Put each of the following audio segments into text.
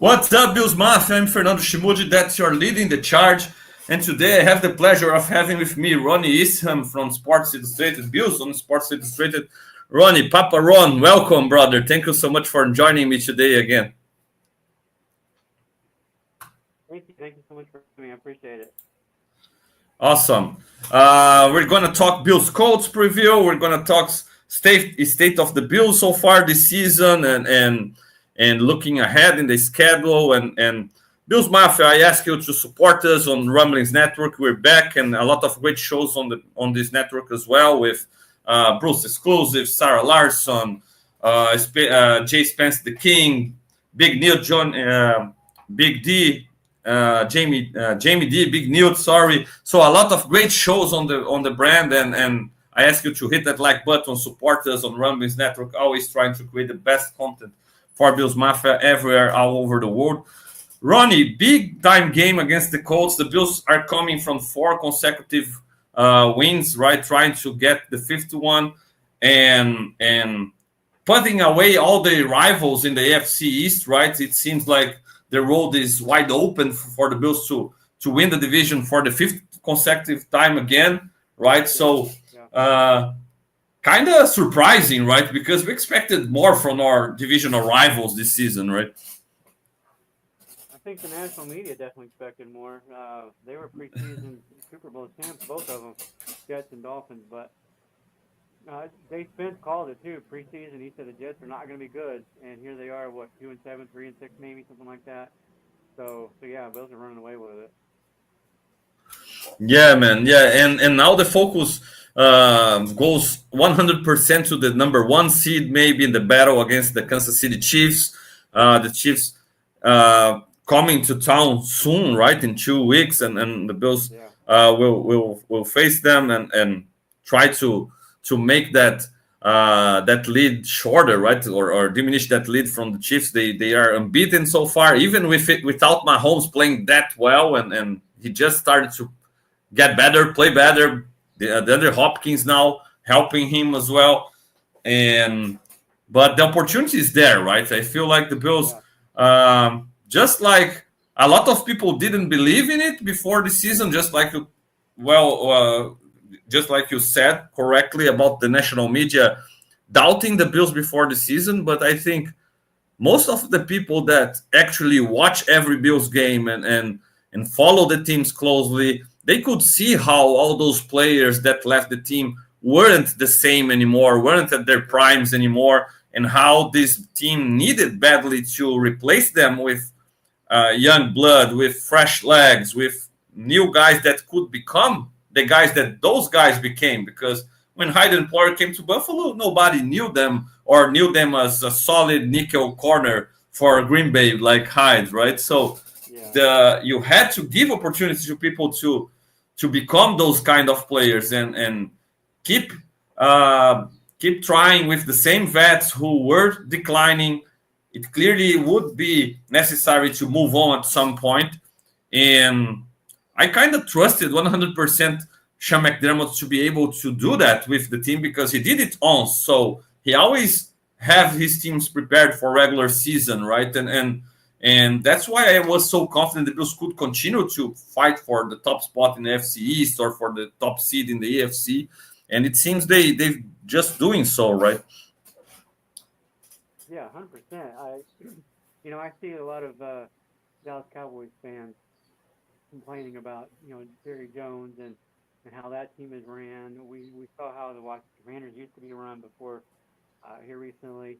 What's up, Bills Mafia? I'm Fernando Schmude, that's your leading the charge. And today I have the pleasure of having with me Ronnie Eastham from Sports Illustrated, Bills on Sports Illustrated. Ronnie, Papa Ron, welcome, brother. Thank you so much for joining me today again. Thank you so much for having me. I appreciate it. Awesome. We're going to talk Bills Colts preview. We're going to talk state of the Bills so far this season and looking ahead in the schedule and Bills Mafia. I ask you to support us on Rumblings Network. We're back and a lot of great shows on this network as well with Bruce Exclusive, Sarah Larson, Jay Spence the King, Big Neil, John, Big D. Jamie D, Big Newt, sorry. So a lot of great shows on the brand, and I ask you to hit that like button, support us on Rumblings Network, always trying to create the best content for Bills Mafia everywhere, all over the world. Ronnie, big time game against the Colts. The Bills are coming from 4 consecutive wins, right? Trying to get the 5th one and putting away all the rivals in the AFC East, right? It seems like the road is wide open for the Bills to win the division for the 5th consecutive time again, right? So kind of surprising, right? Because we expected more from our divisional rivals this season, right? I think the national media definitely expected more. They were preseason Super Bowl champs, both of them, Jets and Dolphins. But Jay Spence called it too. Preseason, he said the Jets are not going to be good, and here they are. 2-7, 3-6, maybe something like that. So yeah, Bills are running away with it. Yeah, man. Yeah, and now the focus goes 100% to the number 1 seed, maybe in the battle against the Kansas City Chiefs. The Chiefs coming to town soon, right? In 2 weeks, and the Bills will face them and try to make that lead shorter, right, or diminish that lead from the Chiefs. They are unbeaten so far, even without Mahomes playing that well, and he just started to get better, play better. The other Hopkins now helping him as well, but the opportunity is there, right? I feel like the Bills, just like a lot of people didn't believe in it before the season, just like you said correctly about the national media doubting the Bills before the season. But I think most of the people that actually watch every Bills game and follow the teams closely, they could see how all those players that left the team weren't the same anymore, weren't at their primes anymore, and how this team needed badly to replace them with young blood, with fresh legs, with new guys that could become the guys that those guys became. Because when Hyde and Poyer came to Buffalo, nobody knew them or knew them as a solid nickel corner for Green Bay like Hyde, right? So you had to give opportunity to people to become those kind of players and keep trying with the same vets who were declining. It clearly would be necessary to move on at some point. And I kind of trusted 100% Sean McDermott to be able to do that with the team because he did it once. So he always have his teams prepared for regular season, right? And that's why I was so confident the Bills could continue to fight for the top spot in the FC East or for the top seed in the AFC. And it seems they've just doing so, right? Yeah, 100%. I see a lot of Dallas Cowboys fans complaining about Jerry Jones and how that team is ran. We saw how the Washington Commanders used to be run before here recently.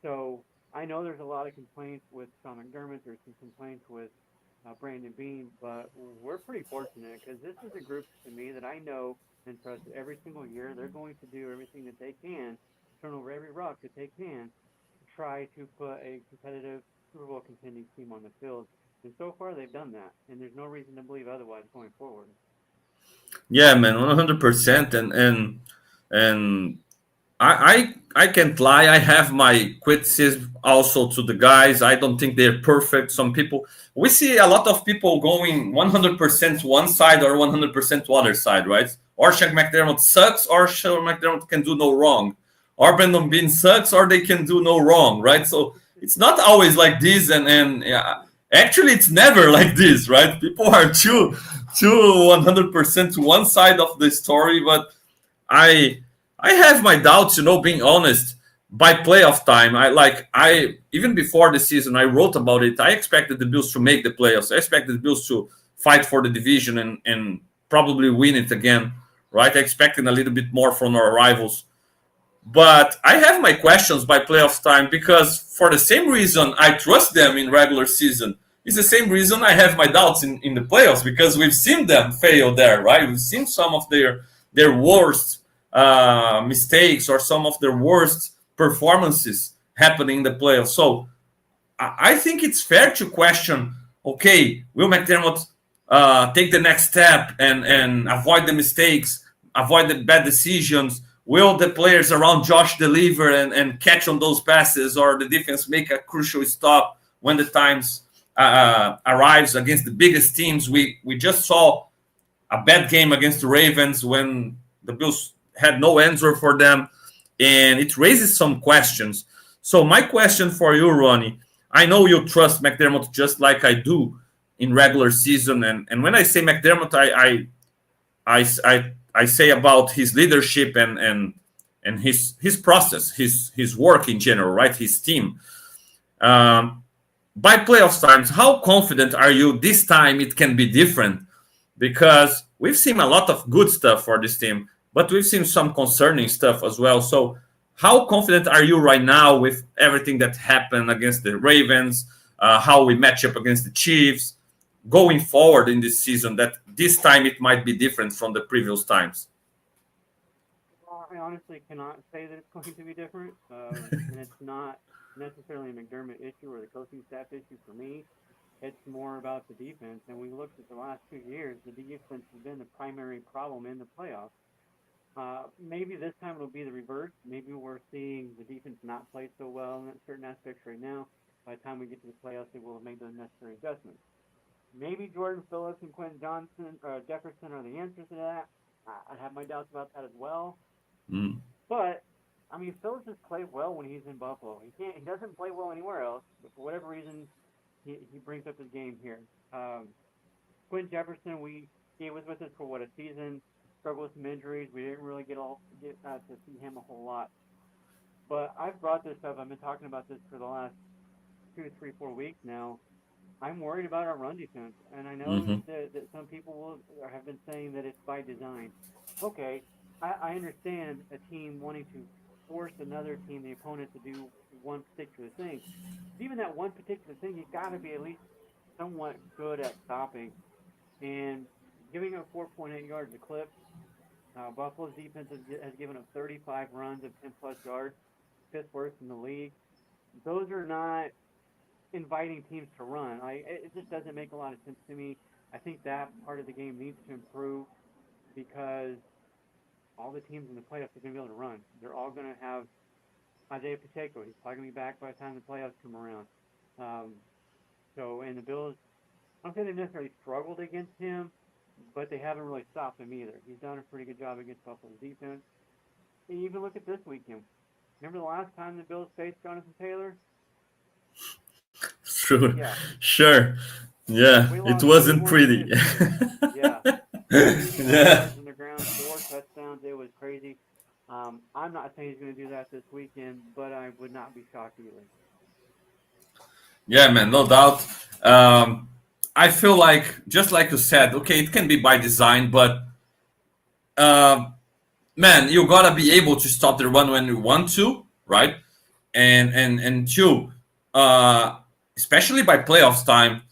So I know there's a lot of complaints with Sean McDermott. There's some complaints with Brandon Beane, but we're pretty fortunate because this is a group to me that I know and trust every single year. They're going to do everything that they can, turn over every rock that they can, to try to put a competitive Super Bowl contending team on the field. And so far, they've done that, and there's no reason to believe otherwise going forward. Yeah, man, 100%. And I can't lie. I have my criticism also to the guys. I don't think they're perfect. We see a lot of people going 100% to one side or 100% to other side, right? Or Sean McDermott sucks, or Sean McDermott can do no wrong. Or Brandon Beane sucks, or they can do no wrong, right? So it's not always like this, and yeah, actually it's never like this, right? People are too 100% to one side of the story, but I I have my doubts, being honest. By playoff time, I even before the season, I wrote about it. I expected the Bills to make the playoffs. I expected the Bills to fight for the division and probably win it again, right? I expected a little bit more from our rivals. But I have my questions by playoff time because for the same reason I trust them in regular season, it's the same reason I have my doubts in the playoffs because we've seen them fail there, right? We've seen some of their worst mistakes or some of their worst performances happening in the playoffs. So I think it's fair to question, okay, will McDermott take the next step and avoid the mistakes, avoid the bad decisions? Will the players around Josh deliver and catch on those passes, or the defense make a crucial stop when the times arrives against the biggest teams? We just saw a bad game against the Ravens when the Bills had no answer for them, and it raises some questions. So my question for you, Ronnie, I know you trust McDermott just like I do in regular season, and when I say McDermott, I say about his leadership and his process, his work in general, right? His team. Um, by playoffs times, how confident are you this time it can be different? Because we've seen a lot of good stuff for this team, but we've seen some concerning stuff as well. So, how confident are you right now with everything that happened against the Ravens? How we match up against the Chiefs? Going forward in this season, that this time it might be different from the previous times? Well, I honestly cannot say that it's going to be different, and it's not necessarily a McDermott issue or the coaching staff issue for me. It's more about the defense. And we looked at the last 2 years, the defense has been the primary problem in the playoffs. Maybe this time it'll be the reverse. Maybe we're seeing the defense not play so well in certain aspects right now. By the time we get to the playoffs, they will have made the necessary adjustments. Maybe Jordan Phillips and Quentin Johnson or Jefferson are the answers to that. I have my doubts about that as well. Mm. But I mean, Phillips has played well when he's in Buffalo. He can't. He doesn't play well anywhere else. But for whatever reason, he brings up his game here. Quentin Jefferson, he was with us for a season. Struggled with some injuries. We didn't really get to see him a whole lot. But I've brought this up. I've been talking about this for the last 2, 3, 4 weeks now. I'm worried about our run defense, and I know Hmm. that some people have been saying that it's by design. Okay, I understand a team wanting to force another team, the opponent, to do one particular thing. But even that one particular thing, you got to be at least somewhat good at stopping. And giving up 4.8 yards a clip, Buffalo's defense has given up 35 runs of 10 plus yards, fifth worst in the league. Those are not inviting teams to run. It just doesn't make a lot of sense to me. I think that part of the game needs to improve because all the teams in the playoffs are going to be able to run. They're all going to have Isaiah Pacheco. He's probably going to be back by the time the playoffs come around. Um, and the Bills, I don't think they've necessarily struggled against him, but they haven't really stopped him either. He's done a pretty good job against Buffalo's defense. And you even look at this weekend. Remember the last time the Bills faced Jonathan Taylor? Sure, Yeah, sure. Yeah, we it lost wasn't 41-15. pretty. Yeah, 81 Yeah. yards on the ground, 4 touchdowns. It was crazy. I'm not saying he's going to do that this weekend, but I would not be shocked either. Yeah, man, no doubt. I feel like, just like you said, okay, it can be by design, but uh, man, you gotta be able to stop the run when you want to, right? And two, uh, especially by playoffs time,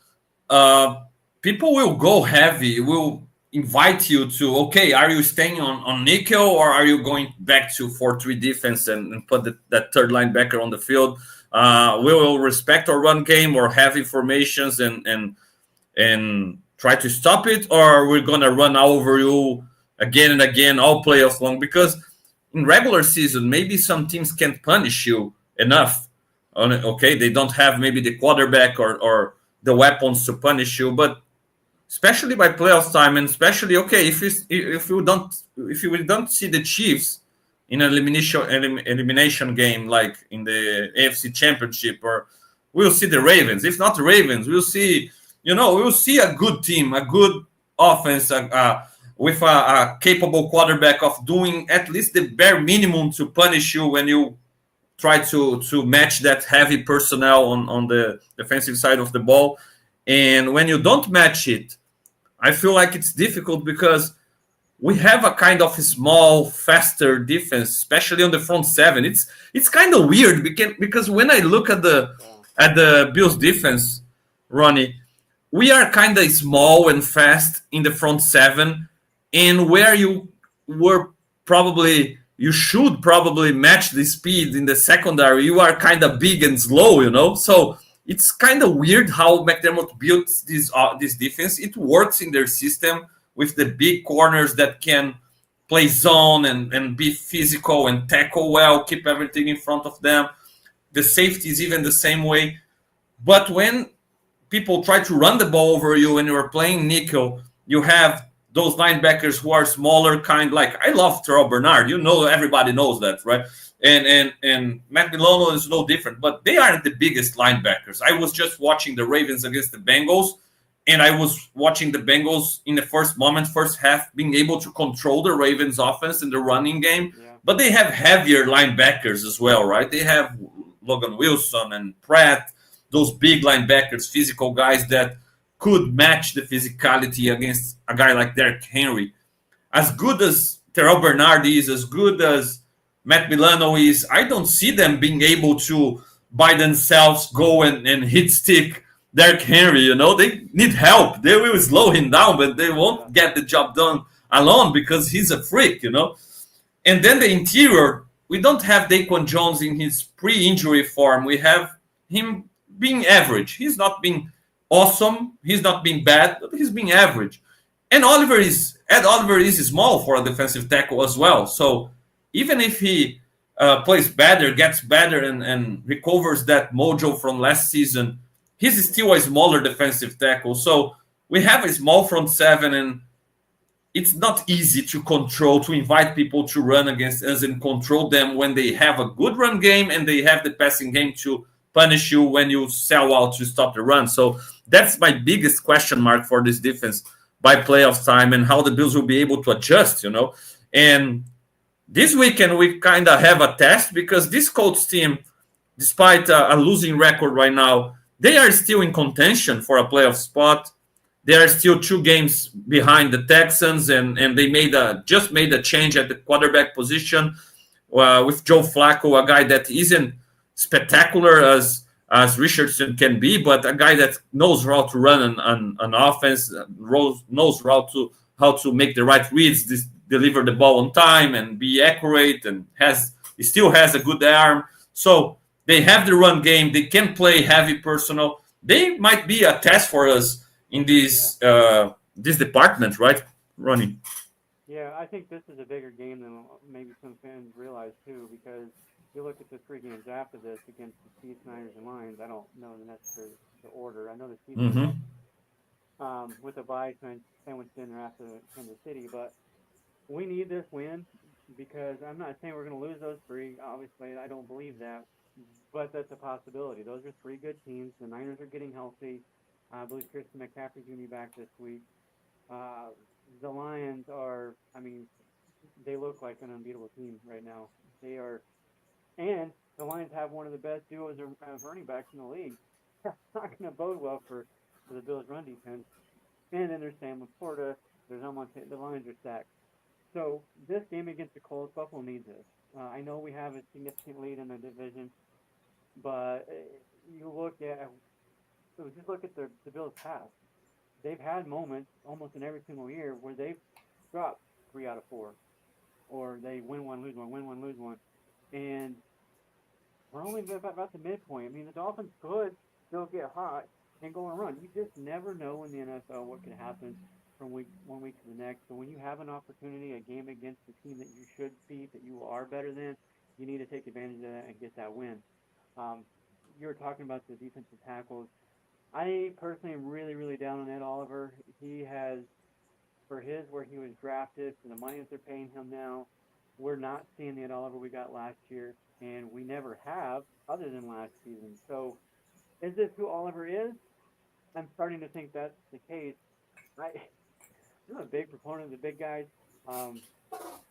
uh, people will go heavy, will invite you to, okay, are you staying on nickel or are you going back to 4-3 defense and put that third linebacker on the field? We will respect our run game or heavy formations and try to stop it, or we're gonna run over you again and again all playoffs long. Because in regular season, maybe some teams can't punish you enough. Okay, they don't have maybe the quarterback or the weapons to punish you, but especially by playoff time, and especially okay if you don't see the Chiefs in an elimination game like in the AFC Championship, or we'll see the Ravens. If not the Ravens, we'll see, we'll see a good team, a good offense, with a capable quarterback of doing at least the bare minimum to punish you when you try to match that heavy personnel on the defensive side of the ball. And when you don't match it, I feel like it's difficult because we have a kind of small, faster defense, especially on the front seven. It's kind of weird because when I look at the Bills defense, Ronnie, we are kind of small and fast in the front seven, and where were you should probably match the speed in the secondary. You are kind of big and slow. So it's kind of weird how McDermott built this defense. It works in their system with the big corners that can play zone and be physical and tackle well, keep everything in front of them. The safety is even the same way. But when people try to run the ball over you when you're playing nickel, you have those linebackers who are smaller, kind like I love Terrell Bernard. Everybody knows that, right? And Matt Milano is no different, but they aren't the biggest linebackers. I was just watching the Ravens against the Bengals, and I was watching the Bengals in the first half, being able to control the Ravens offense in the running game. Yeah. But they have heavier linebackers as well, right? They have Logan Wilson and Pratt, those big linebackers, physical guys that could match the physicality against a guy like Derrick Henry. As good as Terrell Bernard is, as good as Matt Milano is, I don't see them being able to, by themselves, go and hit stick Derrick Henry. They need help. They will slow him down, but they won't get the job done alone because he's a freak. And then the interior, we don't have Daquan Jones in his pre-injury form. We have him being average. He's not being awesome. He's not being bad, but he's being average. And Ed Oliver is small for a defensive tackle as well. So even if he plays better, gets better, and recovers that mojo from last season, he's still a smaller defensive tackle. So we have a small front seven, and it's not easy to invite people to run against us and control them when they have a good run game and they have the passing game to punish you when you sell out to stop the run. So that's my biggest question mark for this defense by playoff time and how the Bills will be able to adjust, And this weekend, we kind of have a test because this Colts team, despite a losing record right now, they are still in contention for a playoff spot. They are still 2 games behind the Texans, and they just made a change at the quarterback position with Joe Flacco, a guy that isn't spectacular as Richardson can be, but a guy that knows how to run an offense, knows how to make the right reads, deliver the ball on time, and be accurate, and he still has a good arm. So they have the run game. They can play heavy personnel. They might be a test for us in this department, right, Ronnie? Yeah, I think this is a bigger game than maybe some fans realize too, because you look at the 3 games after this against the Chiefs, Niners, and Lions. I don't know the necessary the order. I know the Chiefs with a bye sandwiched in there after Kansas City, but we need this win because I'm not saying we're going to lose those 3. Obviously, I don't believe that, but that's a possibility. Those are 3 good teams. The Niners are getting healthy. I believe Christian McCaffrey's going to be back this week. The Lions are, they look like an unbeatable team right now. They are, and the Lions have one of the best duos of running backs in the league. That's not going to bode well for the Bills' run defense. And then there's Sam Laporta. The Lions are stacked. So this game against the Colts, Buffalo needs this. I know we have a significant lead in the division, but just look at the Bills' past. They've had moments almost in every single year where they've dropped 3 out of 4, or they win one, lose one, win one, lose one, and we're only about the midpoint. The Dolphins could still get hot and go on a run. You just never know in the NFL what can happen from one week to the next. So when you have an opportunity, a game against the team that you should beat, that you are better than, you need to take advantage of that and get that win. You were talking about the defensive tackles. I personally am really, really down on Ed Oliver. He has, for where he was drafted, for the money that they're paying him now, we're not seeing the Ed Oliver we got last year, and we never have other than last season. So Is this who Oliver is? I'm starting to think that's the case. I, I'm a big proponent of the big guys. Um,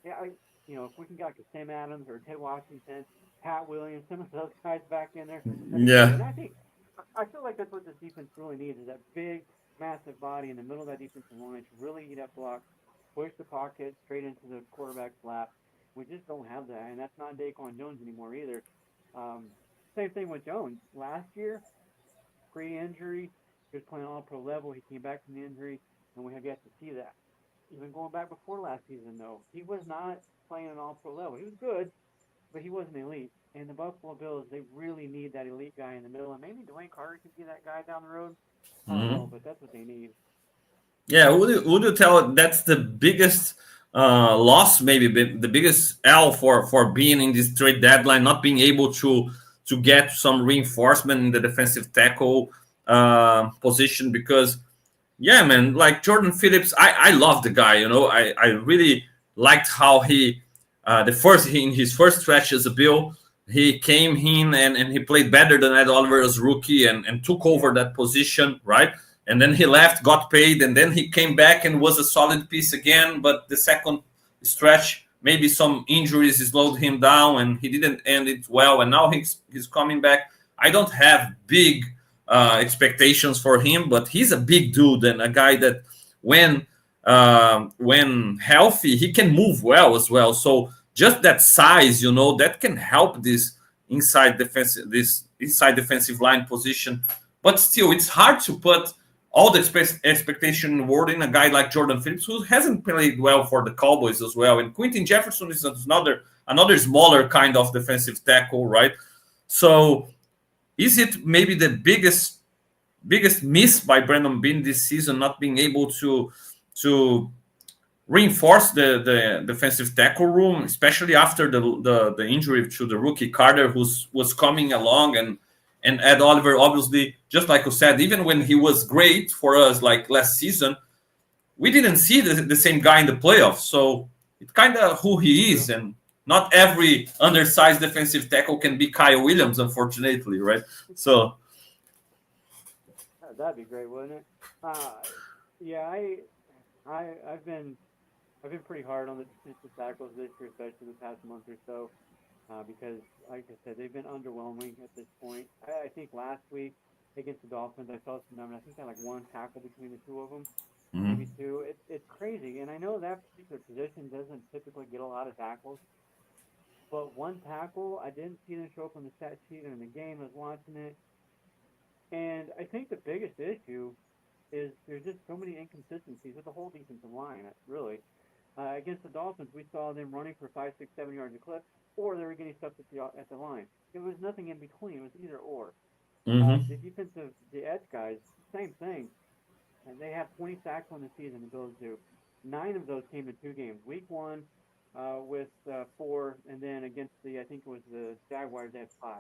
yeah, if we can get like a Sam Adams or Ted Washington, Pat Williams, some of those guys back in there, that'd be great. Yeah. And I feel like that's what this defense really needs is that big, massive body in the middle of that defensive line to really eat up blocks, push the pocket straight into the quarterback's lap. We just don't have that, and that's not Daquan Jones anymore either. Um, Same thing with Jones. Last year, pre-injury, he was playing all pro level. He came back from the injury, and we have yet to see that. Even going back before last season, though, he was not playing an all pro level. He was good, but he wasn't elite. And the Buffalo Bills, they really need that elite guy in the middle. And maybe Dwayne Carter could be that guy down the road. I don't know, Mhm. but that's what they need. Yeah, would you tell that's the biggest loss, maybe the biggest L for being in this trade deadline, not being able to get some reinforcement in the defensive tackle position? Because yeah, man, like Jordan Phillips, I love the guy. I really liked how in his first stretch as a Bill, he came in and he played better than Ed Oliver as rookie and took over Yeah, that position, right? And then he left, got paid, and then he came back and was a solid piece again. But the second stretch, maybe some injuries slowed him down, and he didn't end it well. And now he's coming back. I don't have big expectations for him, but he's a big dude and a guy that when healthy, he can move well as well. So just that size, that can help this inside defensive line position. But still, it's hard to put all the expectation in word in a guy like Jordan Phillips, who hasn't played well for the Cowboys as well. And Quentin Jefferson is another smaller kind of defensive tackle, right? So is it maybe the biggest miss by Brandon Beane this season, not being able to reinforce the defensive tackle room, especially after the injury to the rookie Carter, who was coming along, and Ed Oliver, obviously, just like you said, even when he was great for us like last season, we didn't see the same guy in the playoffs. So it's kind of who he is, true. and not every undersized defensive tackle can be Kyle Williams, unfortunately, right? So That'd be great, wouldn't it? Uh, yeah, I've been pretty hard on the defensive tackles this year, especially the past month or so, because, like I said, they've been underwhelming at this point. I think last week against the Dolphins, I saw some numbers. I think they had like one tackle between the two of them, maybe mhm. two. It's crazy, and I know that particular position doesn't typically get a lot of tackles, but one tackle, I didn't see them show up on the stat sheet or in the game. I was watching it, and I think the biggest issue is there's just so many inconsistencies with the whole defensive line. Really, against the Dolphins, we saw them running for 5, 6, 7 yards a clip, or they were getting stuff at the line. There was nothing in between. It was either or. The edge guys, same thing. And they have 20 sacks on the season. The Bills do. 9 of those came in 2 games. Week one with 4, and then against I think it was the Jaguars, they had 5.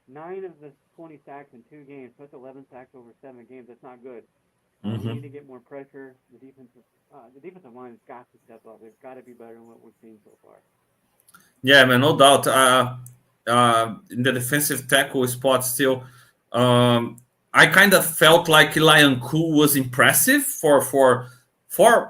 9 of the 20 sacks in 2 games. So that's 11 sacks over 7 games. That's not good. We need to get more pressure. The defensive line has got to step up. They've got to be better than what we've seen so far. Yeah, man, no doubt. In the defensive tackle spot, still, I kind of felt like Lion Cool was impressive for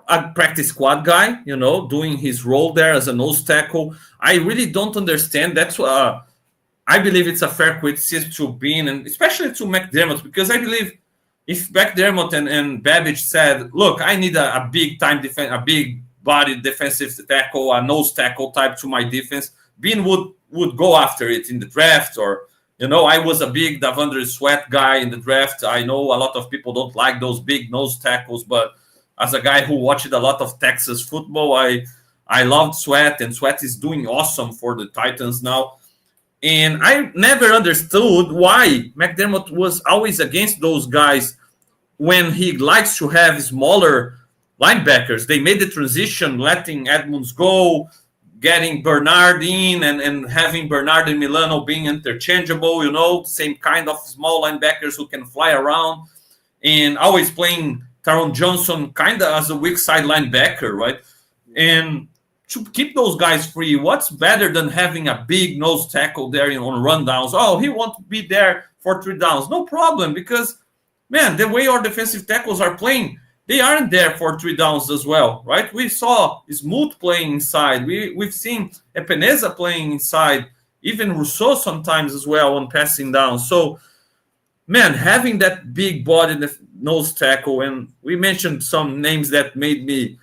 a practice squad guy, doing his role there as a nose tackle. I really don't understand. That's I believe it's a fair criticism to Bean and especially to McDermott, because I believe if McDermott and Babbage said, "Look, I need a big time defense, a big body defensive tackle, a nose tackle type to my defense," Bean would go after it in the draft. Or I was a big Davandre Sweat guy in the draft. I know a lot of people don't like those big nose tackles, but as a guy who watched a lot of Texas football, I loved Sweat, and Sweat is doing awesome for the Titans now. And I never understood why McDermott was always against those guys when he likes to have smaller linebackers. They made the transition, letting Edmonds go, getting Bernard in, and having Bernard and Milano being interchangeable, same kind of small linebackers who can fly around, and always playing Taron Johnson kind of as a weak side linebacker, right? And to keep those guys free, what's better than having a big nose tackle there on rundowns? Oh, he won't be there for 3 downs. No problem, because, man, the way our defensive tackles are playing, they aren't there for 3 downs as well, right? We saw Schmude playing inside. We've seen Epineza playing inside, even Rousseau sometimes as well on passing down. So, man, having that big body nose tackle, and we mentioned some names that made me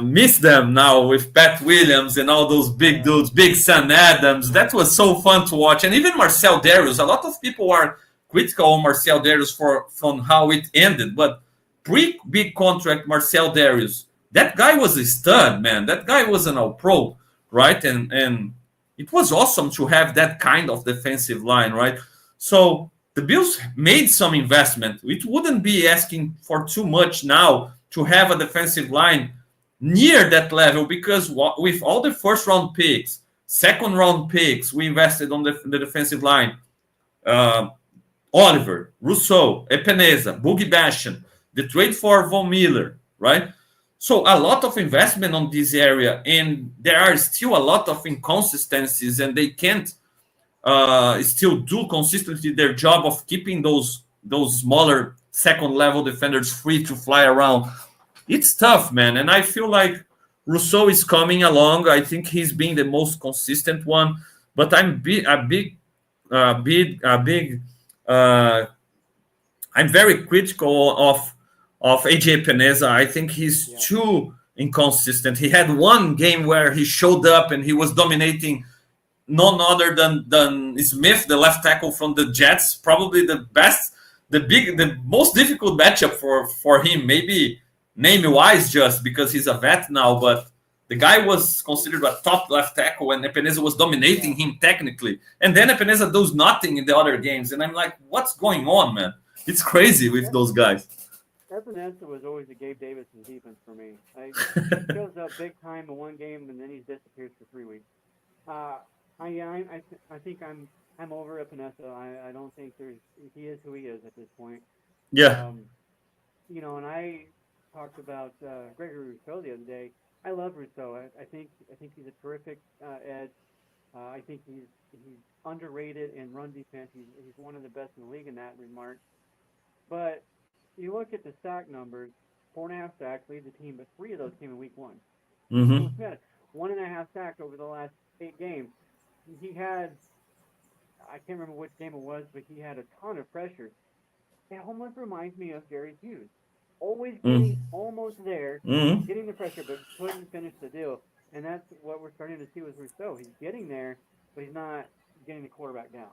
miss them now with Pat Williams and all those big dudes, Big Sam Adams. That was so fun to watch. And even Marcel Darius. A lot of people are critical on Marcel Darius from how it ended, but pre-big contract Marcel Darius, that guy was a stud, man. That guy was an all-pro, right? And it was awesome to have that kind of defensive line, right? So the Bills made some investment. It wouldn't be asking for too much now to have a defensive line near that level, because with all the first round picks, second round picks, we invested on the defensive line. Oliver, Rousseau, Epineza, Boogie Bastion, the trade for Von Miller, right? So a lot of investment on this area, and there are still a lot of inconsistencies, and they can't still do consistently their job of keeping those smaller second level defenders free to fly around. It's tough, man, and I feel like Rousseau is coming along. I think he's being the most consistent one, but uh, I'm very critical of AJ Peneza. I think he's too inconsistent. He had one game where he showed up and he was dominating none other than Smith, the left tackle from the Jets. Probably the most difficult matchup for him. Maybe name wise, just because he's a vet now, but the guy was considered a top left tackle, and Epineza was dominating him technically. And then Epineza does nothing in the other games, and I'm like, what's going on, man? It's crazy with those guys. Epineza was always a Gabe Davidson defense for me. He shows up big time in one game, and then he disappears for 3 weeks. I think I'm over Epineza. I don't think he is who he is at this point. Yeah. And I talked about Gregory Rousseau the other day. I love Rousseau. I think he's a terrific edge. I think he's underrated in run defense. He's one of the best in the league in that remark. But you look at the sack numbers, 4.5 sacks lead the team, but 3 of those came in week 1. Mm-hmm. 1.5 sacks over the last 8 games. He had, I can't remember which game it was, but he had a ton of pressure. It almost reminds me of Gary Hughes. Always getting almost there, getting the pressure, but couldn't finish the deal. And that's what we're starting to see with Rousseau. He's getting there, but he's not getting the quarterback down.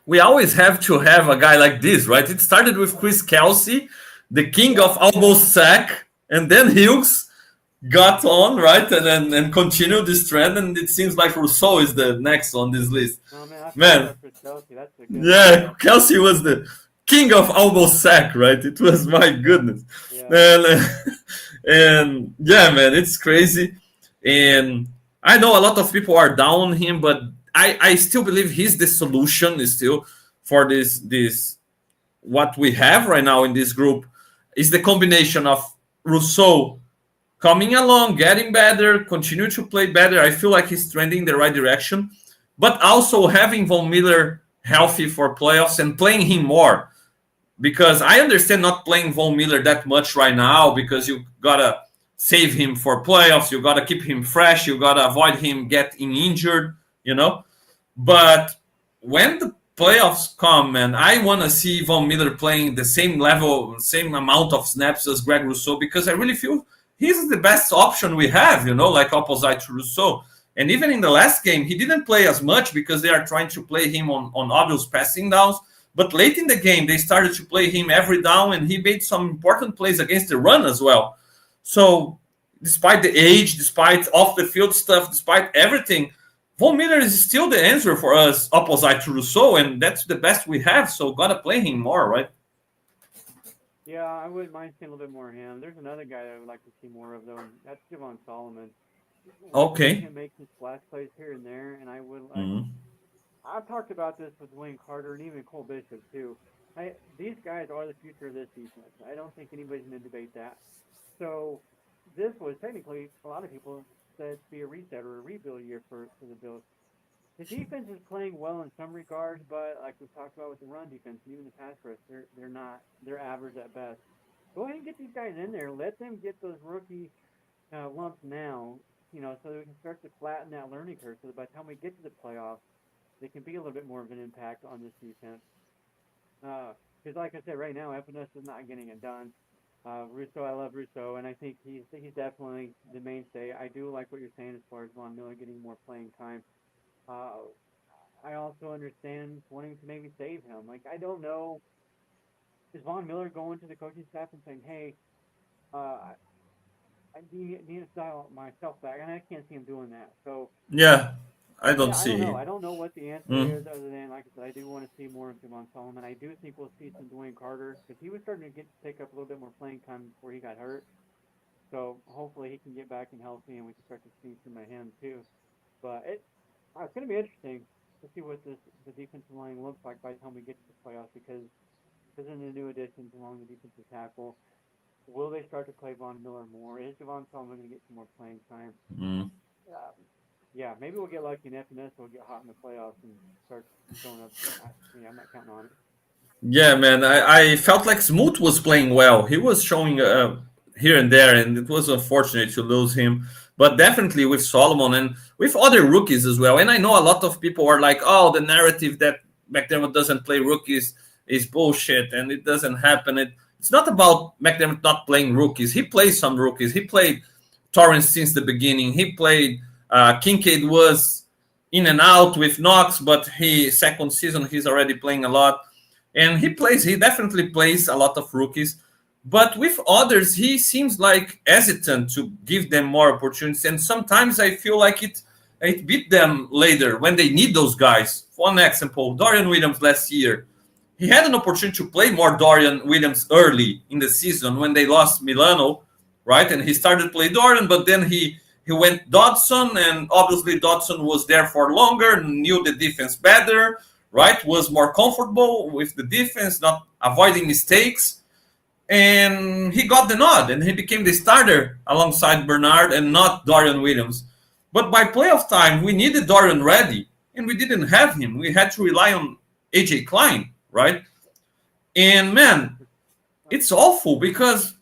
We always have to have a guy like this, right? It started with Chris Kelsey, the king of almost sack, and then Hughes got on, right, and continued this trend, and it seems like Rousseau is the next on this list. Oh, man. Kelsey. That's a good Kelsey was the king of almost sack, right? It was, my goodness. And yeah, man, it's crazy. And I know a lot of people are down on him, but I still believe he's the solution still for this what we have right now in this group is the combination of Rousseau coming along, getting better, continue to play better. I feel like he's trending in the right direction, but also having Von Miller healthy for playoffs and playing him more. Because I understand not playing Von Miller that much right now, because you gotta save him for playoffs, you gotta keep him fresh, you gotta avoid him getting injured, But when the playoffs come, man, I want to see Von Miller playing the same level, same amount of snaps as Greg Rousseau, because I really feel he's the best option we have, like opposite to Rousseau. And even in the last game, he didn't play as much because they are trying to play him on obvious passing downs. But late in the game, they started to play him every down, and he made some important plays against the run as well. So despite the age, despite off-the-field stuff, despite everything, Von Miller is still the answer for us opposite to Rousseau, and that's the best we have, so got to play him more, right? Yeah, I wouldn't mind seeing a little bit more of him. There's another guy that I would like to see more of, though. That's Javon Solomon. Okay. He can make some splash plays here and there, and I would like... I've talked about this with Dwayne Carter and even Cole Bishop, too. These guys are the future of this defense. I don't think anybody's going to debate that. So this was technically, a lot of people said, to be a reset or a rebuild year for the Bills. the defense is playing well in some regards, but like we talked about with the run defense and even the pass rush, they're not they're average at best. Go ahead and get these guys in there. Let them get those rookie lumps now, so that we can start to flatten that learning curve. So that by the time we get to the playoffs, they can be a little bit more of an impact on this defense. Because like I said, right now, FNS is not getting it done. Russo, I love Russo, and I think he's definitely the mainstay. I do like what you're saying as far as Von Miller getting more playing time. Uh, I also understand wanting to maybe save him. Like I don't know, is Von Miller going to the coaching staff and saying, "Hey, uh, I need to dial myself back," and I can't see him doing that. So Yeah, I don't yeah, I don't see know. him. I don't know what the answer Mm. is other than, like I said, I do want to see more of Javon Solomon. I do think we'll see some Dwayne Carter because he was starting to take up a little bit more playing time before he got hurt. So hopefully he can get back and healthy, and we can start to see some of him too. But it's going to be interesting to see what the defensive line looks like by the time we get to the playoffs because in the new additions along the defensive tackle, will they start to play Von Miller more? Is Javon Solomon going to get some more playing time? Mm. Um, yeah, maybe we'll get lucky in FNS. We'll get hot in the playoffs and start going up. Yeah, I'm not counting on it. Yeah, man, I felt like Smoot was playing well. He was showing here and there, and it was unfortunate to lose him. But definitely with Solomon and with other rookies as well. And I know a lot of people are like, "Oh, the narrative that McDermott doesn't play rookies is bullshit, and it doesn't happen." It's not about McDermott not playing rookies. He plays some rookies. He played Torrance since the beginning. He played Kincaid was in and out with Knox, but he second season he's already playing a lot, and he definitely plays a lot of rookies. But with others, he seems like hesitant to give them more opportunities, and sometimes I feel like it beat them later when they need those guys. For an example, Dorian Williams last year, he had an opportunity to play more Dorian Williams early in the season when they lost Milano, right? And he started to play Dorian, but then he went Dodson, and obviously Dodson was there for longer, knew the defense better, right? Was more comfortable with the defense, not avoiding mistakes, and he got the nod, and he became the starter alongside Bernard and not Dorian Williams. But by playoff time, we needed Dorian ready, and we didn't have him. We had to rely on AJ Klein, right? And man, it's awful because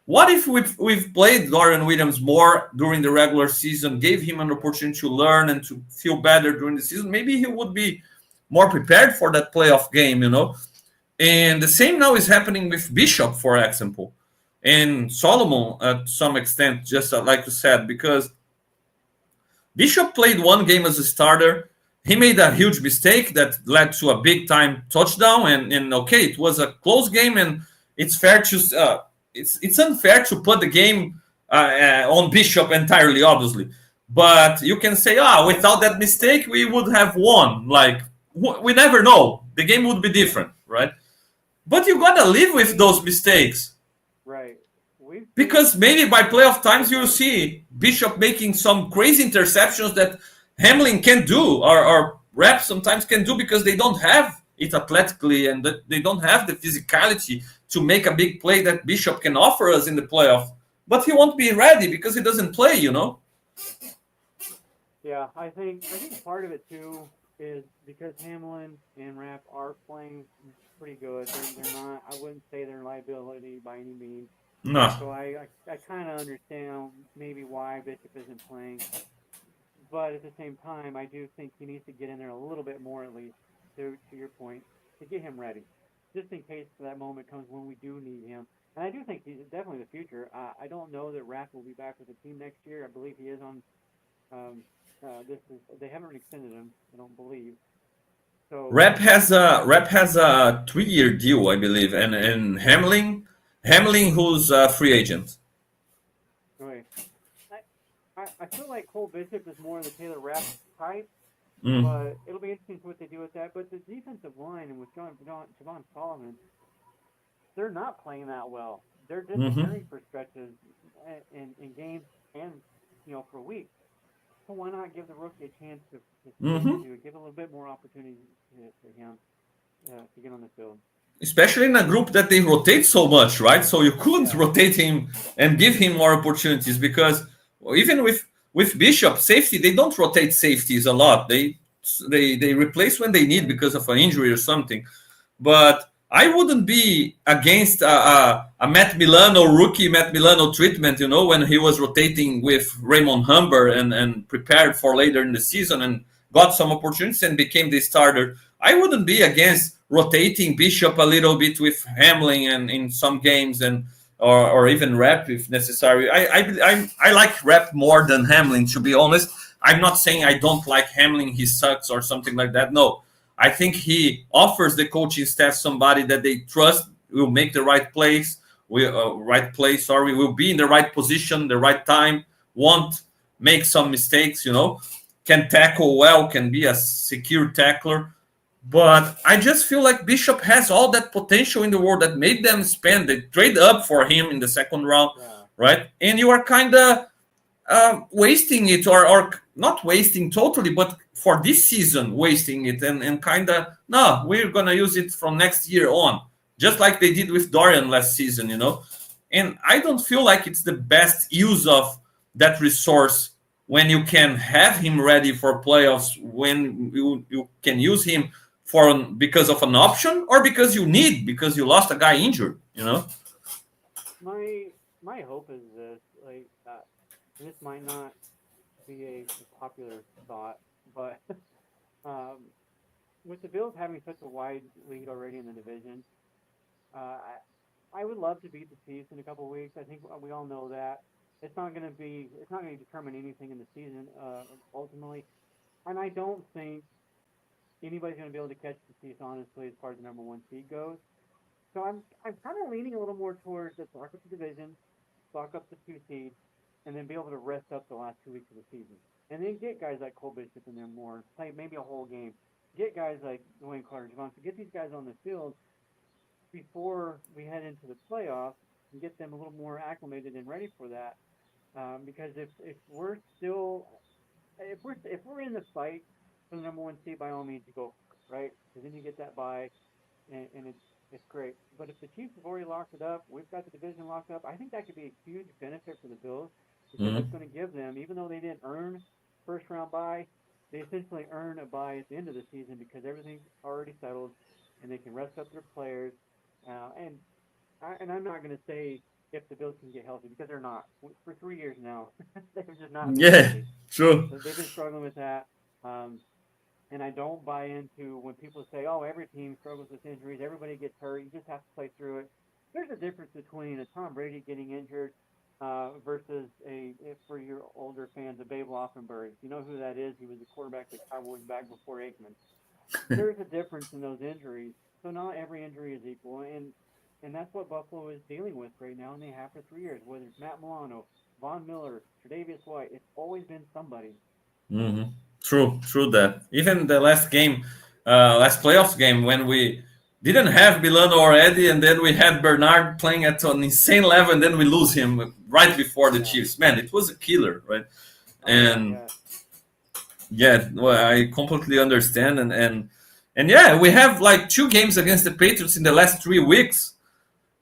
what if we've played Dorian Williams more during the regular season, gave him an opportunity to learn and to feel better during the season? Maybe he would be more prepared for that playoff game. And the same now is happening with Bishop, for example, and Solomon at some extent, just like you said, because Bishop played one game as a starter. He made a huge mistake that led to a big time touchdown, and okay, it was a close game, and it's fair to it's unfair to put the game on Bishop entirely, obviously. But you can say, without that mistake, we would have won. Like we never know, the game would be different, right? But you gotta live with those mistakes. Right. We've Because maybe by playoff times you'll see Bishop making some crazy interceptions that Hamlin can do, or reps sometimes can do because they don't have it athletically and they don't have the physicality to make a big play that Bishop can offer us in the playoff. But he won't be ready because he doesn't play. Yeah, I think part of it too is because Hamlin and Rapp are playing pretty good. They're not. I wouldn't say they're liability by any means. No. So I kind of understand maybe why Bishop isn't playing, but at the same time, I do think he needs to get in there a little bit more at least. To your point, to get him ready, just in case that moment comes when we do need him. And I do think he's definitely the future. I don't know that Rapp will be back with the team next year. I believe he is on. They haven't extended him. I don't believe. So Rep has a 3-year deal, I believe, and Hamlin who's a free agent. anyway, I feel like Cole Bishop is more of the Taylor Rapp type, Mm. but it'll be interesting to see what they do with that. But the defensive line and with Javon Solomon, they're not playing that well. They're Hmm. disappearing for stretches in games and for weeks. So why not give the rookie a chance Hmm. to give a little bit more opportunity to him to get on the field? Especially in a group that they rotate so much, right? So you couldn't Yeah, rotate him and give him more opportunities because even with Bishop safety, they don't rotate safeties a lot. They they replace when they need because of an injury or something. But I wouldn't be against a Matt Milano, rookie Matt Milano treatment, when he was rotating with Raymond Humber and prepared for later in the season and got some opportunities and became the starter. I wouldn't be against rotating Bishop a little bit with Hamlin and in some games or even Rep if necessary. I like Rep more than Hamlin, to be honest. I'm not saying I don't like Hamlin, he sucks or something like that. No, I think he offers the coaching staff somebody that they trust will make the right place, will be in the right position, the right time, won't make some mistakes, can tackle well, can be a secure tackler. But I just feel like Bishop has all that potential in the world that made them spend. They trade up for him in the second round, right? And you are kind of wasting it, or not wasting totally, but for this season, wasting it and kind of, no, we're going to use it from next year on, just like they did with Dorian last season, And I don't feel like it's the best use of that resource when you can have him ready for playoffs, when you can use him because of an option or because you lost a guy injured, My hope is this, this might not be a popular thought, but with the Bills having such a wide lead already in the division, I would love to beat the Chiefs in a couple of weeks. I think we all know that it's not going to determine anything in the season ultimately, and I don't think anybody's going to be able to catch the Chiefs honestly as far as the number one seed goes. So I'm kind of leaning a little more towards the stock up the division, stock up the 2 seed, and then be able to rest up the last 2 weeks of the season. And then get guys like Cole Bishop in there more, play maybe a whole game. Get guys like Dwayne Carter-Johnson, get these guys on the field before we head into the playoffs and get them a little more acclimated and ready for that. Because if we're in the fight for the number one seed, by all means you go, right? Because then you get that bye, and it's great. But if the Chiefs have already locked it up, we've got the division locked up, I think that could be a huge benefit for the Bills because it's going to give them, even though they didn't earn first round bye, they essentially earn a bye at the end of the season because everything's already settled and they can rest up their players. And I'm not going to say if the Bills can get healthy because they're not. For 3 years now, they've just not been healthy. True. They've been struggling with that. And I don't buy into when people say, oh, every team struggles with injuries, everybody gets hurt, you just have to play through it. There's a difference between a Tom Brady getting injured versus for your older fans, a Babe Laufenberg. You know who that is? He was the quarterback of the Cowboys back before Aikman. There's a difference in those injuries. So not every injury is equal. And that's what Buffalo is dealing with right now, and they have for 3 years. Whether it's Matt Milano, Von Miller, Tre'Davious White, it's always been somebody. Mm-hmm. True that. Even the last playoffs game, when we didn't have Milano already, and then we had Bernard playing at an insane level, and then we lose him right before the Chiefs. Man, it was a killer, right? I completely understand. And yeah, we have like 2 games against the Patriots in the last 3 weeks,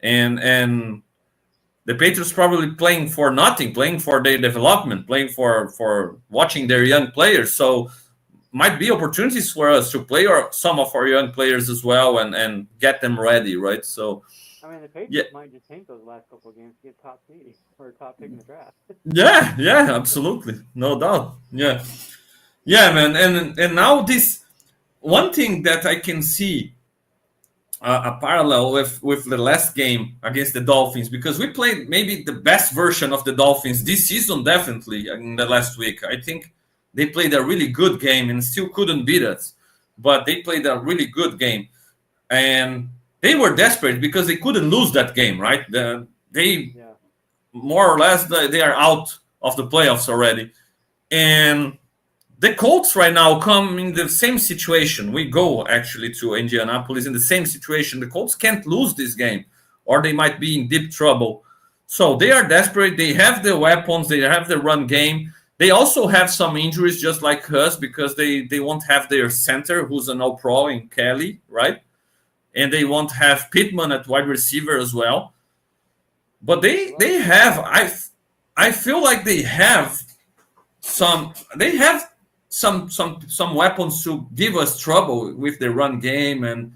and the Patriots probably playing for nothing, playing for their development, playing for watching their young players. So might be opportunities for us to play some of our young players as well and get them ready, right? So I mean, the Patriots might just tank those last couple of games to get top seed or top pick in the draft. yeah, absolutely, no doubt. Yeah, man, and now this one thing that I can see a parallel with the last game against the Dolphins, because we played maybe the best version of the Dolphins this season, definitely in the last week. I think they played a really good game and still couldn't beat us, but they played a really good game, and they were desperate because they couldn't lose that game, right? More or less they are out of the playoffs already, and the Colts right now come in the same situation. We go actually to Indianapolis in the same situation. The Colts can't lose this game or they might be in deep trouble. So they are desperate. They have the weapons. They have the run game. They also have some injuries just like us because they won't have their center who's an all-pro in Kelly, right? And they won't have Pittman at wide receiver as well. But they have, I feel like they have some weapons to give us trouble with the run game, and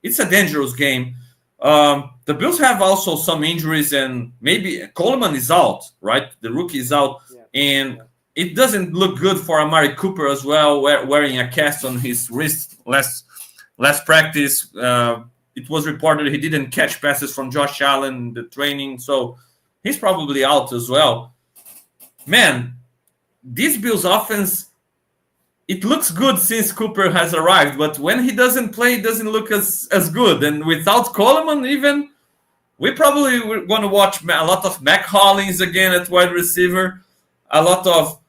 it's a dangerous game. The Bills have also some injuries, and maybe Coleman is out, right? The rookie is out, and it doesn't look good for Amari Cooper as well, wearing a cast on his wrist last practice. It was reported he didn't catch passes from Josh Allen in the training, so he's probably out as well. Man, this Bills offense, it looks good since Cooper has arrived, but when he doesn't play, it doesn't look as good. And without Coleman, even, we probably were going to watch a lot of Mac Hollins again at wide receiver. A lot of,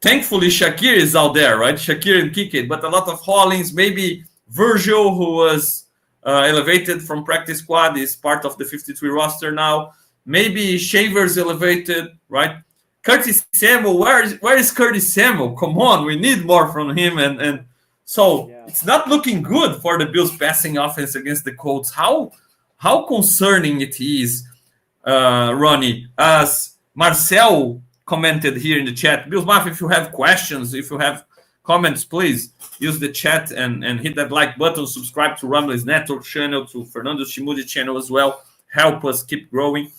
thankfully, Shakir is out there, right? Shakir and Kincaid, but a lot of Hollins, maybe Virgil, who was elevated from practice squad, is part of the 53 roster now. Maybe Shaver's elevated, right? Curtis Samuel, where is Curtis Samuel? Come on, we need more from him. And so it's not looking good for the Bills passing offense against the Colts. How concerning it is, Ronnie, as Marcel commented here in the chat. Bills Mafia, if you have questions, if you have comments, please use the chat and hit that like button, subscribe to Rumblings Network channel, to Fernando Schmude channel as well. Help us keep growing.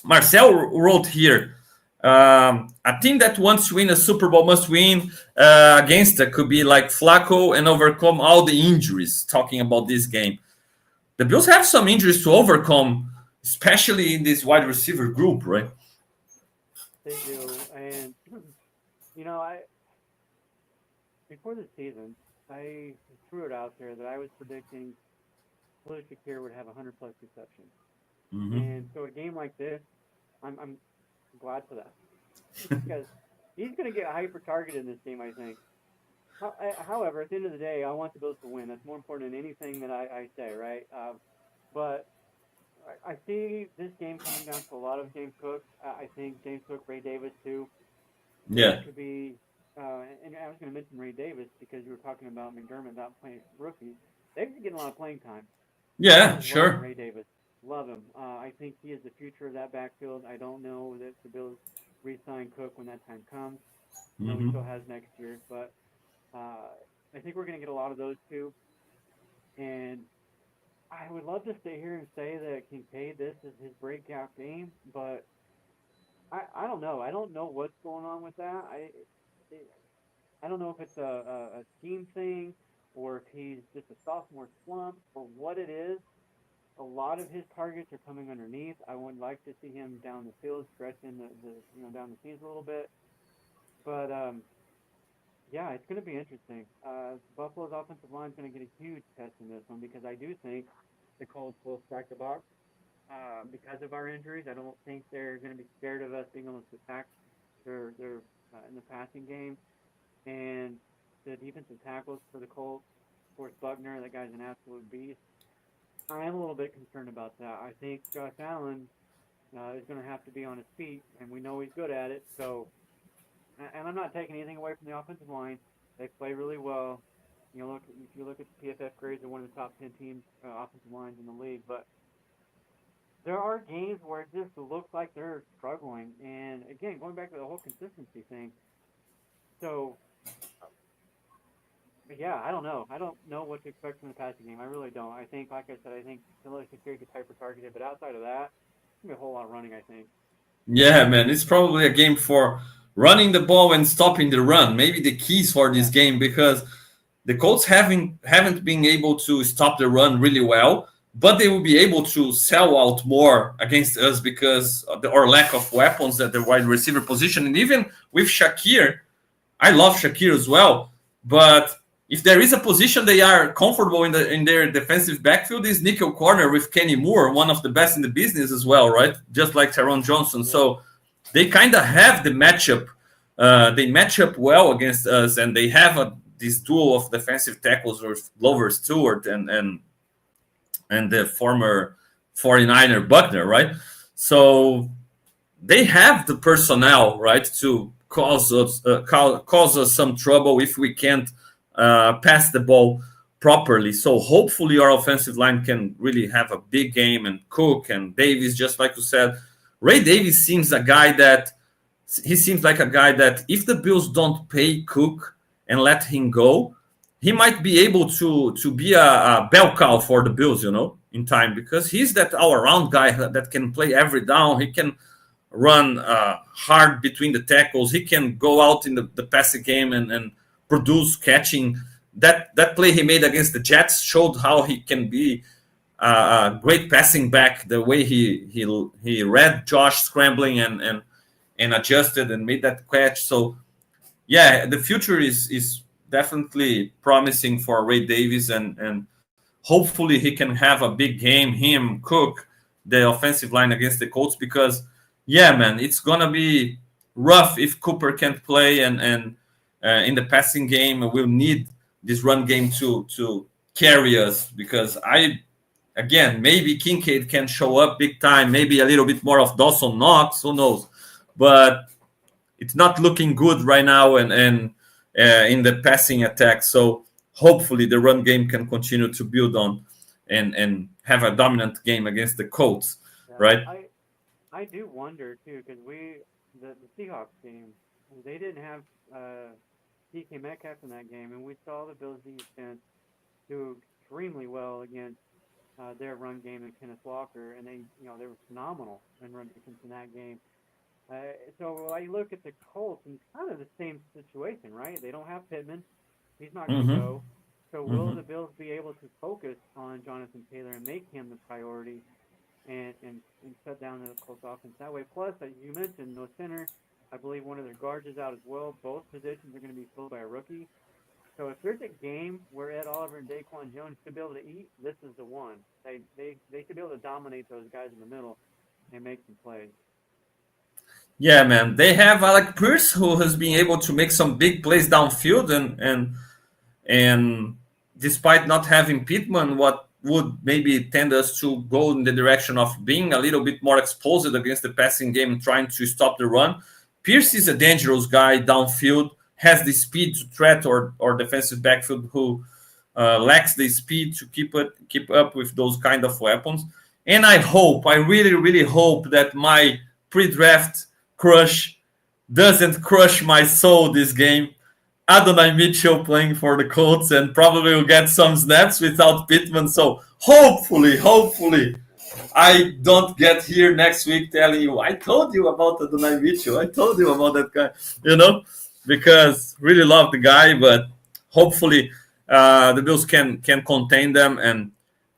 Marcel wrote here, a team that wants to win a Super Bowl must win against it could be like Flacco and overcome all the injuries, talking about this game. The Bills have some injuries to overcome, especially in this wide receiver group, right? They do. And, before the season, I threw it out there that I was predicting Khalil Shakir would have 100-plus receptions. Mm-hmm. And so a game like this, I'm glad for that, because he's going to get hyper-targeted in this game, I think. However, at the end of the day, I want the Bills to win. That's more important than anything that I say, right? But I see this game coming down to a lot of James Cook. I think James Cook, Ray Davis, too. Yeah. It could be, and I was going to mention Ray Davis because you were talking about McDermott not playing rookies. They've been getting a lot of playing time. Yeah, sure. Ray Davis. Love him. I think he is the future of that backfield. I don't know that the Bills re-sign Cook when that time comes. Mm-hmm. He still has next year. But I think we're going to get a lot of those two. And I would love to stay here and say that Kincaid, this is his breakout game. But I don't know. I don't know what's going on with that. I don't know if it's a scheme thing or if he's just a sophomore slump or what it is. A lot of his targets are coming underneath. I would like to see him down the field, stretching the down the seams a little bit. But it's going to be interesting. Buffalo's offensive line is going to get a huge test in this one because I do think the Colts will strike the box because of our injuries. I don't think they're going to be scared of us being able to attack their in the passing game. And the defensive tackles for the Colts, of course, Buckner, that guy's an absolute beast. I am a little bit concerned about that. I think Josh Allen is going to have to be on his feet, and we know he's good at it. So, and I'm not taking anything away from the offensive line. They play really well. If you look at the PFF grades, they're one of the top 10 teams, offensive lines in the league. But there are games where it just looks like they're struggling. And again, going back to the whole consistency thing. So, I don't know. I don't know what to expect from the passing game. I really don't. I think, like I said, Khalil Shakir gets hyper-targeted. But outside of that, it's going to be a whole lot of running, I think. Yeah, man. It's probably a game for running the ball and stopping the run. Maybe the keys for this game, because the Colts haven't been able to stop the run really well, but they will be able to sell out more against us because of our lack of weapons at the wide receiver position. And even with Shakir, I love Shakir as well, but if there is a position they are comfortable in their defensive backfield, is nickel corner with Kenny Moore, one of the best in the business as well, right? Just like Tyron Johnson. Yeah. So they kind of have the matchup. They match up well against us, and they have this duel of defensive tackles with Glover Stewart and the former 49er Buckner, right? So they have the personnel, right, to cause us some trouble if we can't pass the ball properly. So hopefully our offensive line can really have a big game, and Cook and Davis, just like you said. Ray Davis seems a guy that he seems like a guy that if the Bills don't pay Cook and let him go, he might be able to be a bell cow for the Bills, in time, because he's that all-around guy that can play every down. He can run hard between the tackles. He can go out in the passing game and produce catching. That play he made against the Jets showed how he can be a great passing back. The way he read Josh scrambling and adjusted and made that catch. So yeah, the future is definitely promising for Ray Davis, and hopefully he can have a big game. Him, Cook, the offensive line against the Colts, because yeah, man, it's gonna be rough if Cooper can't play, and in the passing game we'll need this run game to carry us, because again, maybe Kincaid can show up big time, maybe a little bit more of Dawson Knox, who knows, but it's not looking good right now, and in the passing attack. So hopefully the run game can continue to build on and have a dominant game against the Colts, Yeah, right? I do wonder too, because the Seahawks game, they didn't have DK Metcalf in that game, and we saw the Bills defense do extremely well against their run game and Kenneth Walker, and they were phenomenal in run defense in that game. So I look at the Colts, and it's kind of the same situation, right? They don't have Pittman; he's not going to Mm-hmm. go. So will the Bills be able to focus on Jonathan Taylor and make him the priority, and shut down the Colts offense that way? Plus, as you mentioned, no center. I believe one of their guards is out as well. Both positions are going to be filled by a rookie. So if there's a game where Ed Oliver and Daquan Jones should be able to eat, this is the one. They should be able to dominate those guys in the middle and make some plays. Yeah, man. They have Alec Pierce, who has been able to make some big plays downfield, and despite not having Pittman, what would maybe tend us to go in the direction of being a little bit more exposed against the passing game and trying to stop the run. Pierce is a dangerous guy downfield, has the speed to threat or defensive backfield who lacks the speed to keep up with those kind of weapons. And I really, really hope that my pre-draft crush doesn't crush my soul this game. Adonai Mitchell playing for the Colts and probably will get some snaps without Pittman. So hopefully, I don't get here next week telling you, I told you about Adonai Mitchell. I told you about that guy, because really love the guy, but hopefully the Bills can contain them. And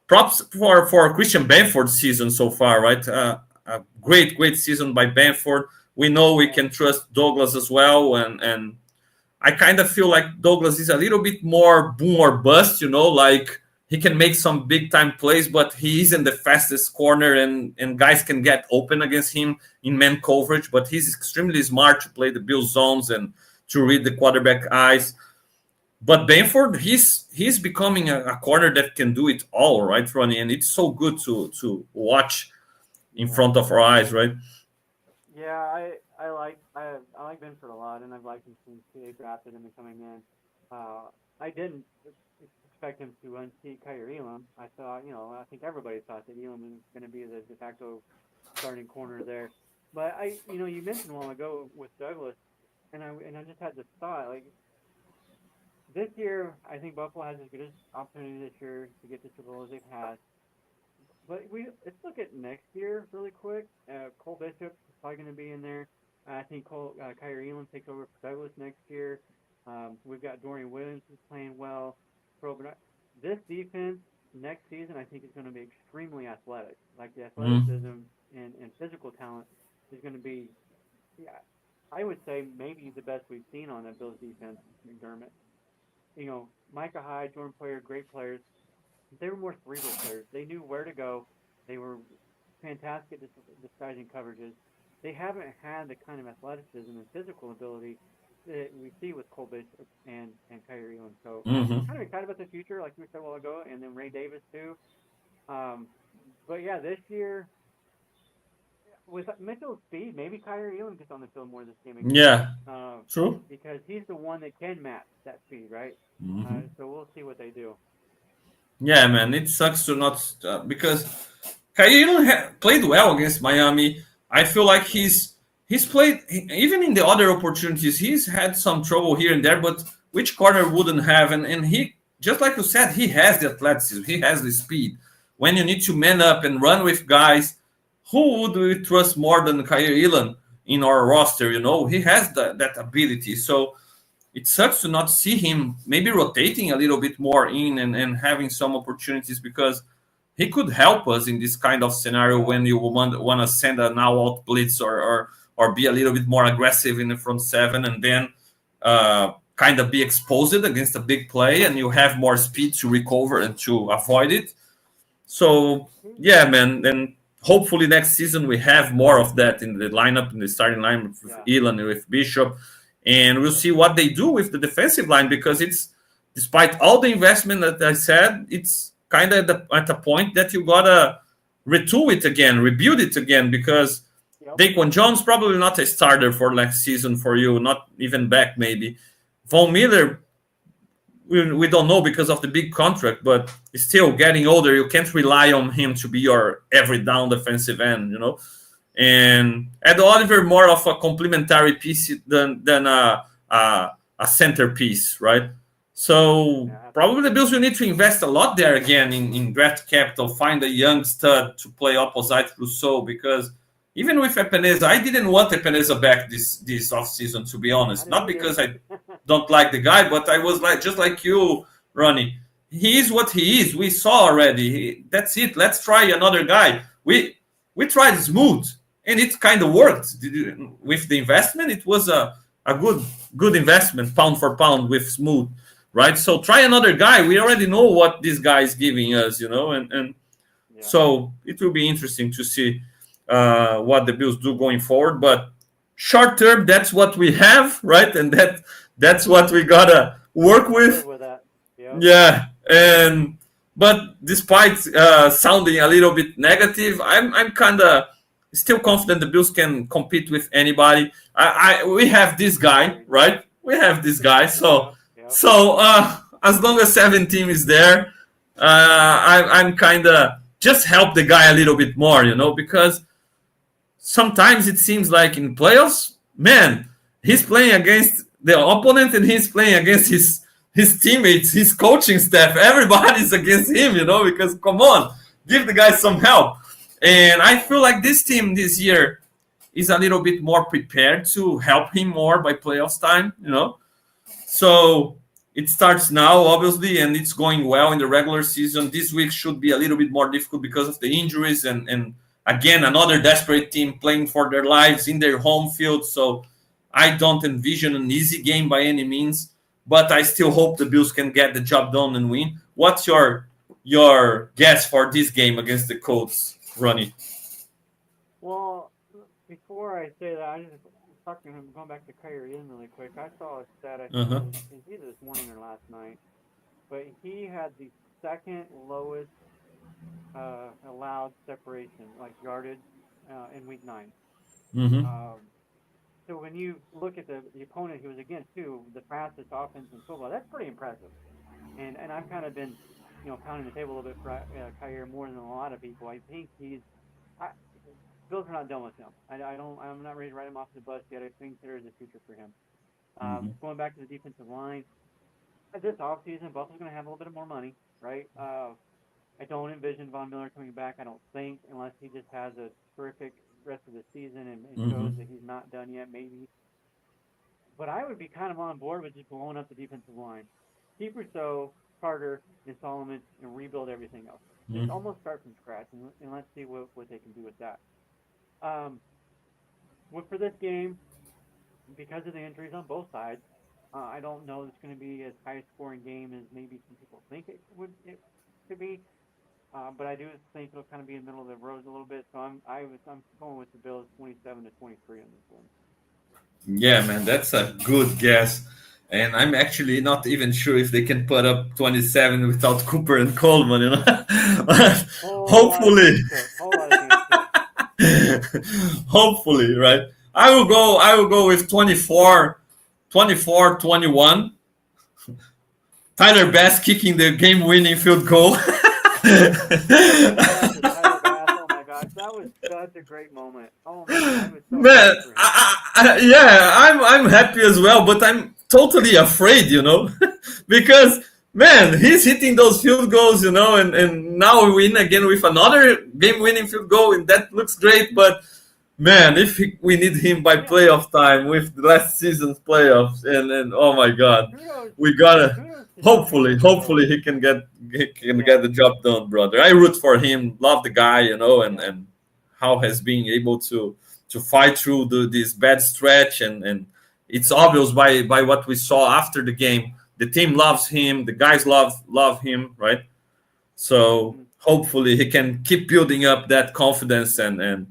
props for Christian Benford's season so far, right? A great season by Benford. We know we can trust Douglas as well, and I kind of feel like Douglas is a little bit more boom or bust, like he can make some big time plays, but he isn't the fastest corner, and guys can get open against him in man coverage, but he's extremely smart to play the Bills zones and to read the quarterback eyes. But Benford, he's becoming a corner that can do it all, right, Ronnie? And it's so good to watch in front of our eyes, right? Yeah, I like Benford a lot, and I've liked him since they drafted him and coming in. I didn't expect him to unseat Kyer Elam. I thought, I think everybody thought that Elam was going to be the de facto starting corner there. But you mentioned a while ago with Douglas, and I just had this thought, like this year, I think Buffalo has as good an opportunity this year to get to Super Bowl as they've had. But let's look at next year really quick. Cole Bishop is probably going to be in there. I think Kyer Elam takes over for Douglas next year. We've got Dorian Williams who's playing well. This defense next season, I think, is going to be extremely athletic. Like the athleticism and physical talent is going to be, yeah, I would say maybe the best we've seen on that Bills defense, McDermott. Micah Hyde, Jordan Poyer, great players. They were more cerebral players. They knew where to go. They were fantastic at disguising coverages. They haven't had the kind of athleticism and physical ability that we see with Cole Bishop and Kyer Elam. So I'm kind of excited about the future, like we said a while ago, and then Ray Davis too. But yeah, this year with Mitchell's speed, maybe Kyer Elam gets on the field more this game again. Yeah, true. Because he's the one that can match that speed, right? So we'll see what they do. Yeah, man, it sucks to not because Kyle played well against Miami. I feel like he's he's played even in the other opportunities. He's had some trouble here and there, but which corner wouldn't have? And he, just like you said, he has the athleticism, he has the speed. When you need to man up and run with guys, who would we trust more than Kyle Elam in our roster? He has that ability. So it sucks to not see him maybe rotating a little bit more in and having some opportunities, because he could help us in this kind of scenario when you want to send an out blitz or be a little bit more aggressive in the front seven, and then kind of be exposed against a big play, and you have more speed to recover and to avoid it. So yeah, man, and hopefully next season we have more of that in the lineup, in the starting line with Elan and with Bishop, and we'll see what they do with the defensive line, because it's, despite all the investment that I said, it's kind of at a point that you gotta retool it again, rebuild it again, because Daquan Jones probably not a starter for next season for you, not even back maybe. Von Miller, we don't know because of the big contract, but still getting older, you can't rely on him to be your every down defensive end, And Ed Oliver, more of a complementary piece than a centerpiece, right? So probably the Bills will need to invest a lot there again in draft capital, find a young stud to play opposite Rousseau, because even with Epenesa, I didn't want Epenesa back this offseason, to be honest. Not because I don't like the guy, but I was like, just like you, Ronnie, he is what he is. We saw already. That's it. Let's try another guy. We tried Schmude, and it kind of worked. With the investment, it was a good investment, pound for pound with Schmude, right? So try another guy. We already know what this guy is giving us, and so it will be interesting to see what the Bills do going forward. But short term, that's what we have, right? And that's what we gotta work with. Yeah, but despite sounding a little bit negative, I'm kind of still confident the Bills can compete with anybody. We have this guy, right? We have this guy, so as long as 17 is there, I'm kind of just help the guy a little bit more, because sometimes it seems like in playoffs, man, he's playing against the opponent and he's playing against his teammates, his coaching staff. Everybody's against him, because come on, give the guy some help. And I feel like this team this year is a little bit more prepared to help him more by playoffs time, So it starts now, obviously, and it's going well in the regular season. This week should be a little bit more difficult because of the injuries and again, another desperate team playing for their lives in their home field. So I don't envision an easy game by any means, but I still hope the Bills can get the job done and win. What's your guess for this game against the Colts, Ronnie? Well, before I say that, I just going back to Kyrie in really quick. I saw a stat, I think it was either this morning or last night, but he had the second lowest allowed separation, like yardage, in week 9. So when you look at the opponent he was against, too, the fastest offense in football, that's pretty impressive. And I've kind of been, pounding the table a little bit for Kyrie more than a lot of people. I think Bills are not done with him. I'm not ready to write him off the bus yet. I think there is a future for him. Going back to the defensive line, this offseason, Buffalo's going to have a little bit more money, right? I don't envision Von Miller coming back, I don't think, unless he just has a terrific rest of the season and shows that he's not done yet, maybe. But I would be kind of on board with just blowing up the defensive line. Keep Rousseau, Carter, and Solomon, and rebuild everything else. Just almost start from scratch, and let's see what they can do with that. For this game, because of the injuries on both sides, I don't know it's going to be as high-scoring game as maybe some people think it could be. But I do think it'll kind of be in the middle of the road a little bit. So I'm going with the Bills 27-23 on this one. Yeah, man, that's a good guess. And I'm actually not even sure if they can put up 27 without Cooper and Coleman, Hopefully. Hopefully, right? I will go with 24-21. Tyler Bass kicking the game-winning field goal. gosh, that was such a great moment. Oh man, I was so Man, happy for him. yeah, I'm happy as well, but I'm totally afraid, because man, he's hitting those field goals, and now we win again with another game-winning field goal, and that looks great. But man, we need him by Yeah, playoff time with the last season's playoffs, and oh my God, kudos, we gotta. kudos to Tommy Hopefully, though. he can get Yeah, the job done, brother. I root for him. Love the guy, and yeah, how has been able to fight through this bad stretch, and it's obvious by what we saw after the game. The team loves him. The guys love him, right? So hmm hopefully he can keep building up that confidence and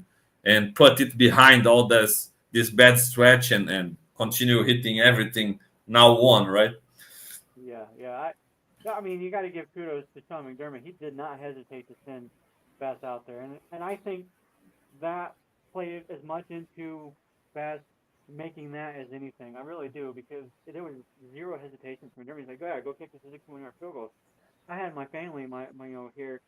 put it behind all this bad stretch and continue hitting everything now on, right? yeah, yeah. I mean, you got to give kudos to Tom McDermott. He did not hesitate to send Bass out there, and I think that played as much into Bass making that as anything. I really do because there was zero hesitation from McDermott. He's like, go kick this 61-yard field goal. I had my family, my here at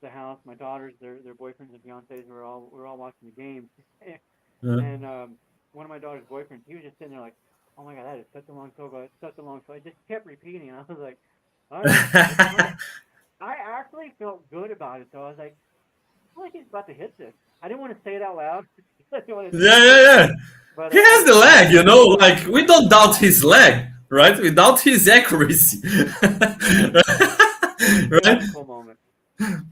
the house, my daughters, their boyfriends and fiancés were all watching the game, Yeah. and one of my daughter's boyfriends, he was just sitting there like, oh my god, that is such a long field goal, it's such a long field. I just kept repeating, and I was like, all right, it's coming. I actually felt good about it though. I was like, I feel like he's about to hit this. I didn't want to say it out loud. I didn't want to Yeah, jinx yeah, it, yeah. but He has the I leg, felt good about like it. we don't doubt his leg, right? We doubt his accuracy. Yeah, it was a Right? magical moment.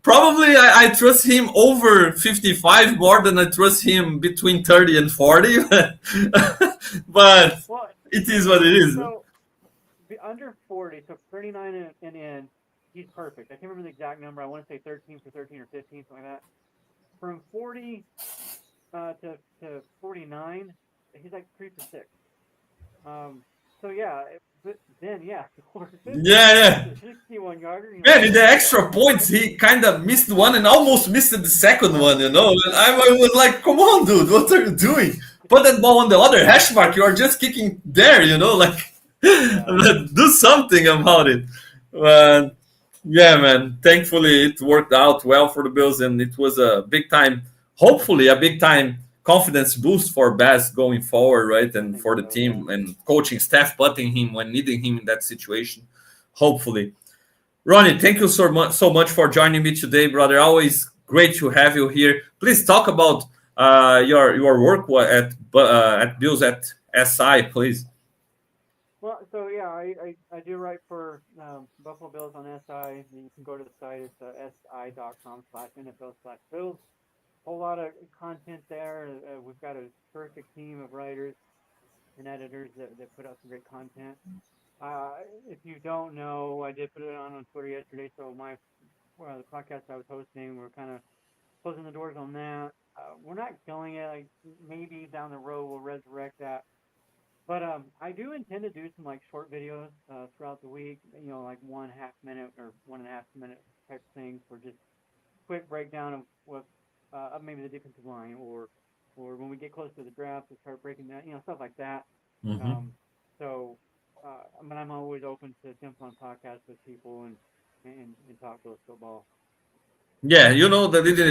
Probably I trust him over 55 more than I trust him between 30 and 40. But Well, it is what it is. so under 40, so 39 and in, he's perfect. I can't remember the exact number. I want to say 13 for 13 or 15, something like that. From 40 to 49, he's like 3 for 6. So yeah, but then yeah, or 50 Yeah, yeah. to 61 yarder. You're Man, like, in the okay, extra points, he kind of missed one and almost missed the second one. And I was like, come on, dude, what are you doing? Put that ball on the other hash mark. You are just kicking there. Like, yeah, do something about it. But yeah, man, thankfully it worked out well for the Bills, and it was a big time, hopefully, a big time confidence boost for Bass going forward, right? I And think for the so. Yeah, team and coaching staff putting him when needing him in that situation, hopefully. Ronnie, thank you so much for joining me today, brother. Always great to have you here. Please talk about your work at Bills at SI, please. well, so yeah, I do write for Buffalo Bills on SI. You can go to the site. It's si.com/NFL/Bills. Whole lot of content there. We've got a terrific team of writers and editors that put out some great content. If you don't know, I did put it on Twitter yesterday. So the podcast I was hosting, we're kind of closing the doors on that. We're not killing it. Like maybe down the road we'll resurrect that. But I do intend to do some like short videos throughout the week. Like 1.5 minute or 1.5 minute type things for just quick breakdown of what maybe the defensive line or when we get close to the draft to start breaking down, stuff like that. Mhm. Um, so, I mean, I'm always open to jump on podcasts with people and talk Bills football. Yeah, the leading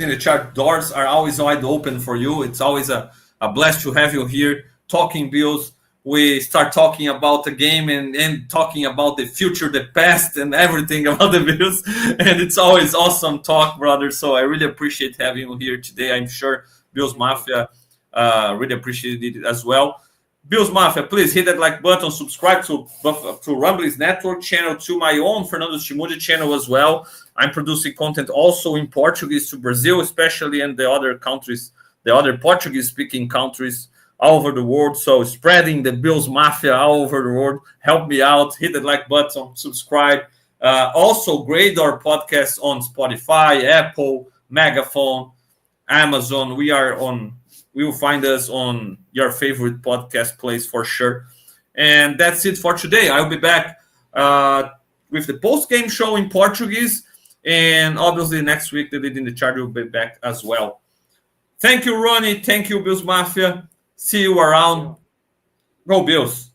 the chart doors are always wide open for you. It's always a blast to have you here talking Bills. We start talking about the game and talking about the future, the past, and everything about the Bills. And it's always awesome talk, brother. So I really appreciate having you here today. I'm sure Bills Thank you. Mafia really appreciated it as well. Bills Mafia, please hit that like button, subscribe to Rumblings Network channel, to my own Fernando Schmude channel as well. I'm producing content also in Portuguese to Brazil, especially, and the other countries, the other Portuguese-speaking countries all over the world. So spreading the Bills Mafia all over the world. Help me out. Hit the like button, subscribe. Also, grade our podcast on Spotify, Apple, Megaphone, Amazon. We will find us on your favorite podcast place for sure. And that's it for today. I'll be back with the post game show in Portuguese. And obviously, next week, the Leading the Charge will be back as well. Thank you, Ronnie. Thank you, Bills Mafia. See you Thank around. you. Go Bills.